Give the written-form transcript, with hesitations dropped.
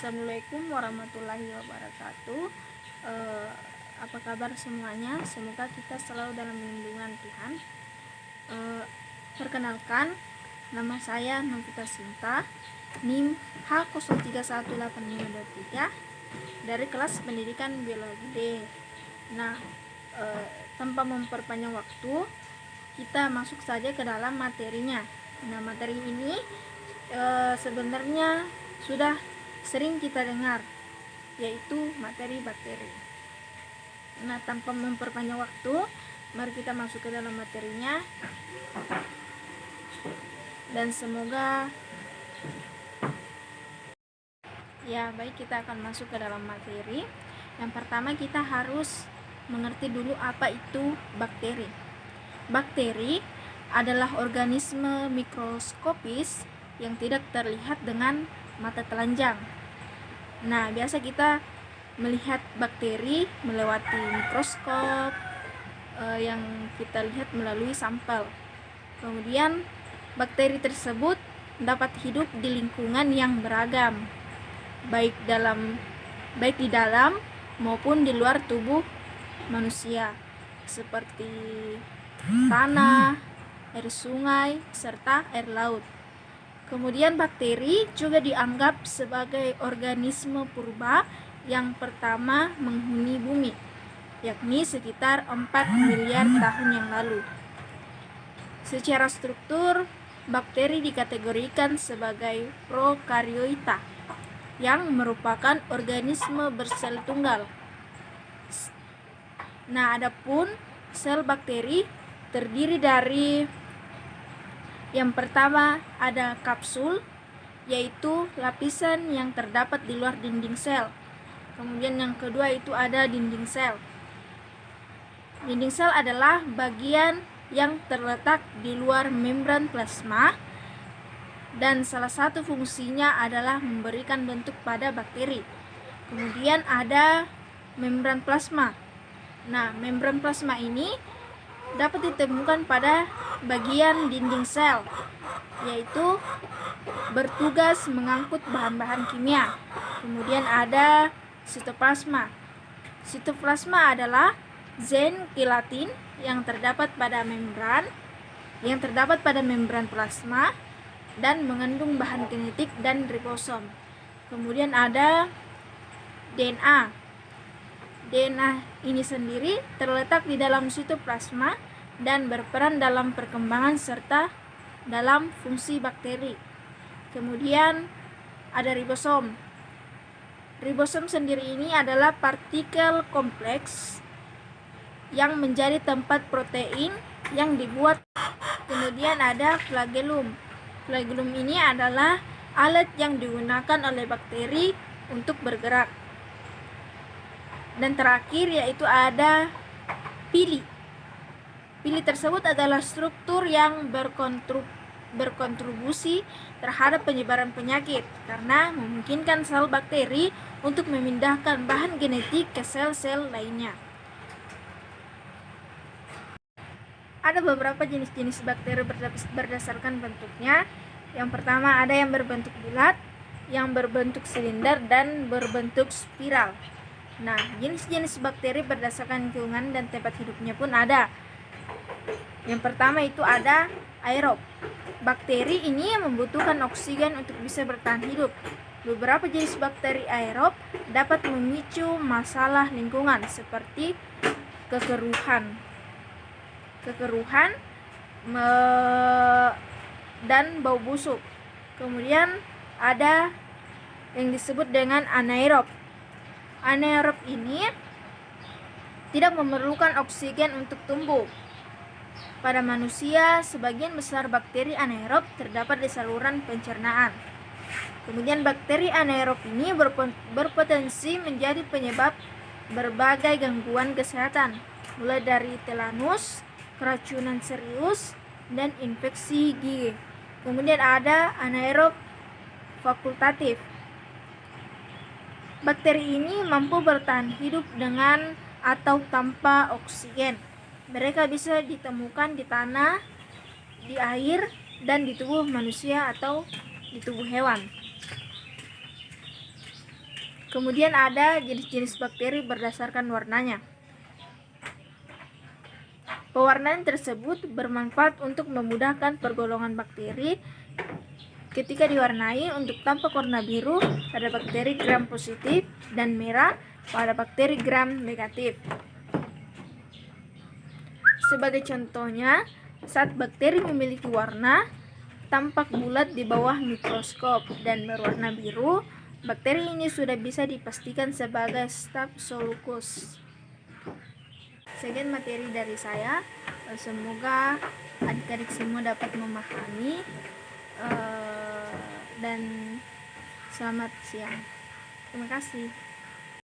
Assalamualaikum warahmatullahi wabarakatuh. Apa kabar semuanya? Semoga kita selalu dalam lindungan Tuhan. Perkenalkan, nama saya Novita Sinta, NIM H031853 dari kelas pendidikan biologi D. Nah, tanpa memperpanjang waktu, kita masuk saja ke dalam materinya. Nah, materi ini sebenarnya sudah sering kita dengar, yaitu materi bakteri. Nah, tanpa memperpanjang waktu, mari kita masuk ke dalam materinya, dan semoga baik, kita akan masuk ke dalam materi. Yang pertama, kita harus mengerti dulu apa itu bakteri. Bakteri adalah organisme mikroskopis yang tidak terlihat dengan mata telanjang. Nah, biasa kita melihat bakteri melewati mikroskop yang kita lihat melalui sampel. Kemudian bakteri tersebut dapat hidup di lingkungan yang beragam, baik di dalam maupun di luar tubuh manusia, seperti tanah, air sungai, serta air laut. Kemudian bakteri juga dianggap sebagai organisme purba yang pertama menghuni bumi, yakni sekitar 4 miliar tahun yang lalu. Secara struktur, bakteri dikategorikan sebagai prokariota, yang merupakan organisme bersel tunggal. Nah, adapun sel bakteri terdiri dari, yang pertama ada kapsul, yaitu lapisan yang terdapat di luar dinding sel. Kemudian yang kedua itu ada dinding sel. Dinding sel adalah bagian yang terletak di luar membran plasma, dan salah satu fungsinya adalah memberikan bentuk pada bakteri. Kemudian ada membran plasma. Nah, membran plasma ini dapat ditemukan pada bagian dinding sel, yaitu bertugas mengangkut bahan-bahan kimia. Kemudian ada sitoplasma. Sitoplasma adalah zen kelatin yang terdapat pada membran plasma dan mengandung bahan genetik dan ribosom. Kemudian ada DNA. DNA ini sendiri terletak di dalam sitoplasma dan berperan dalam perkembangan serta dalam fungsi bakteri. Kemudian ada ribosom. Ribosom sendiri ini adalah partikel kompleks yang menjadi tempat protein yang dibuat. Kemudian ada flagellum. Flagellum ini adalah alat yang digunakan oleh bakteri untuk bergerak. Dan terakhir yaitu ada pili. Pili tersebut adalah struktur yang berkontribusi terhadap penyebaran penyakit karena memungkinkan sel bakteri untuk memindahkan bahan genetik ke sel-sel lainnya. Ada beberapa jenis-jenis bakteri berdasarkan bentuknya. Yang pertama ada yang berbentuk bulat, yang berbentuk silinder, dan berbentuk spiral. Nah, jenis-jenis bakteri berdasarkan lingkungan dan tempat hidupnya pun ada. Yang pertama itu ada aerob. Bakteri ini membutuhkan oksigen untuk bisa bertahan hidup. Beberapa jenis bakteri aerob dapat memicu masalah lingkungan seperti kekeruhan dan bau busuk. Kemudian ada yang disebut dengan anaerob. Anaerob ini tidak memerlukan oksigen untuk tumbuh. Pada manusia, sebagian besar bakteri anaerob terdapat di saluran pencernaan. Kemudian bakteri anaerob ini berpotensi menjadi penyebab berbagai gangguan kesehatan, mulai dari tetanus, keracunan serius, dan infeksi gigi. Kemudian ada anaerob fakultatif. Bakteri ini mampu bertahan hidup dengan atau tanpa oksigen. Mereka bisa ditemukan di tanah, di air, dan di tubuh manusia atau di tubuh hewan. Kemudian ada jenis-jenis bakteri berdasarkan warnanya. Pewarnaan tersebut bermanfaat untuk memudahkan pergolongan bakteri. Ketika diwarnai, untuk tampak warna biru pada bakteri gram positif dan merah pada bakteri gram negatif. Sebagai contohnya, saat bakteri memiliki warna tampak bulat di bawah mikroskop dan berwarna biru, bakteri ini sudah bisa dipastikan sebagai Staphylococcus. Sekian materi dari saya. Semoga adik-adik semua dapat memahami, dan selamat siang. Terima kasih.